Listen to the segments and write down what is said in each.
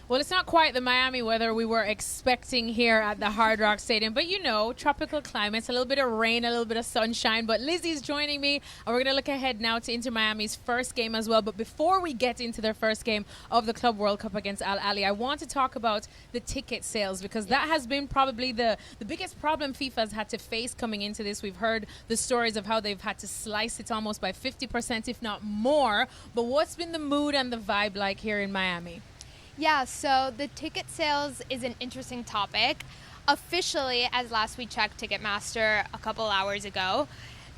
Well, it's not quite the Miami weather we were expecting here at the Hard Rock Stadium, but you know, tropical climates, a little bit of rain, a little bit of sunshine. But Lizzy's joining me, and we're going to look ahead now to Inter Miami's first game as well. But before we get into their first game of the Club World Cup against Al Ahly, I want to talk about the ticket sales, because that has been probably the biggest problem FIFA has had to face coming into this. We've heard the stories of how they've had to slice it almost by 50%, if not more. But what's been the mood and the vibe like here in Miami? Yeah, so the ticket sales is an interesting topic. Officially, as last we checked Ticketmaster a couple hours ago,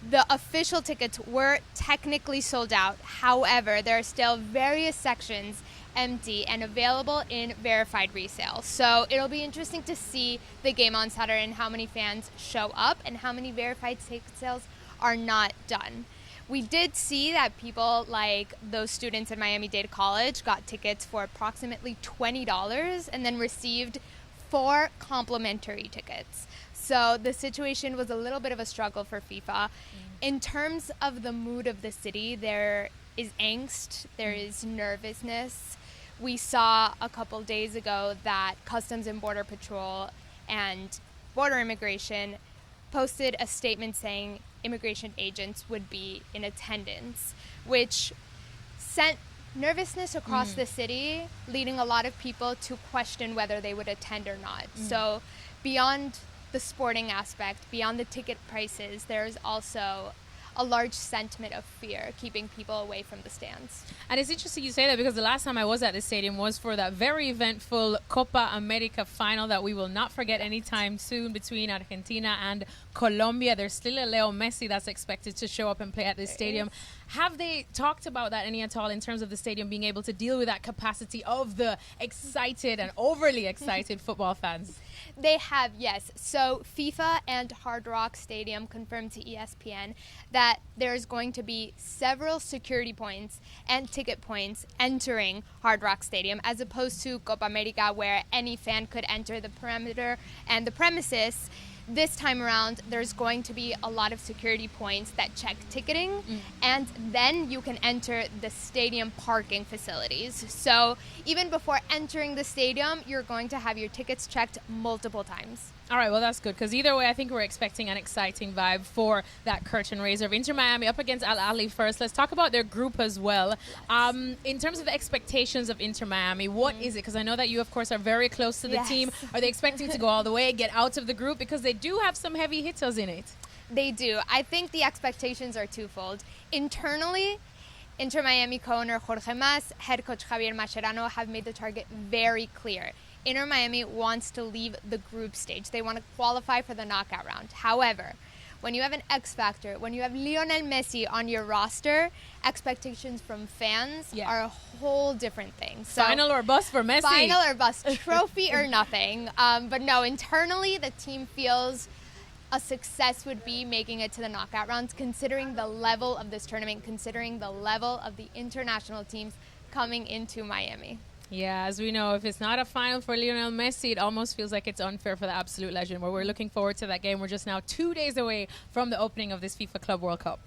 the official tickets were technically sold out. However, there are still various sections empty and available in verified resale. So it'll be interesting to see the game on Saturday and how many fans show up and how many verified ticket sales are not done. We did see that people like those students at Miami-Dade College got tickets for approximately $20 and then received 4 complimentary tickets. So the situation was a little bit of a struggle for FIFA. In terms of the mood of the city, there is angst, there is nervousness. We saw a couple days ago that Customs and Border Patrol and Border Immigration posted a statement saying immigration agents would be in attendance, which sent nervousness across the city, leading a lot of people to question whether they would attend or not. So beyond the sporting aspect, beyond the ticket prices, there's also a large sentiment of fear keeping people away from the stands. And it's interesting you say that, because the last time I was at the stadium was for that very eventful Copa America Final that we will not forget anytime soon between Argentina and Colombia. There's still a Leo Messi that's expected to show up and play at this stadium. Have they talked about that any at all in terms of the stadium being able to deal with that capacity of the excited and overly excited football fans? They have, yes. So FIFA and Hard Rock Stadium confirmed to ESPN that there's going to be several security points and ticket points entering Hard Rock Stadium, as opposed to Copa America, where any fan could enter the perimeter and the premises. This time around, there's going to be a lot of security points that check ticketing, and then you can enter the stadium parking facilities. So even before entering the stadium, you're going to have your tickets checked multiple times. All right, well, that's good, because either way, I think we're expecting an exciting vibe for that curtain raiser of Inter Miami up against Al Ahly first. Let's talk about their group as well. In terms of the expectations of Inter Miami, what is it? Because I know that you, of course, are very close to the team. Are they expecting to go all the way, get out of the group? Because they do have some heavy hitters in it. They do. I think the expectations are twofold. Internally, Inter Miami co-owner Jorge Mas, head coach Javier Becherano have made the target very clear. Inter Miami wants to leave the group stage. They want to qualify for the knockout round. However, when you have an X factor, when you have Lionel Messi on your roster, expectations from fans are a whole different thing. So final or bust for Messi. Final or bust, trophy or nothing. But no, internally the team feels a success would be making it to the knockout rounds, considering the level of this tournament, considering the level of the international teams coming into Miami. Yeah, as we know, if it's not a final for Lionel Messi, it almost feels like it's unfair for the absolute legend. Well, we're looking forward to that game. We're just now 2 days away from the opening of this FIFA Club World Cup.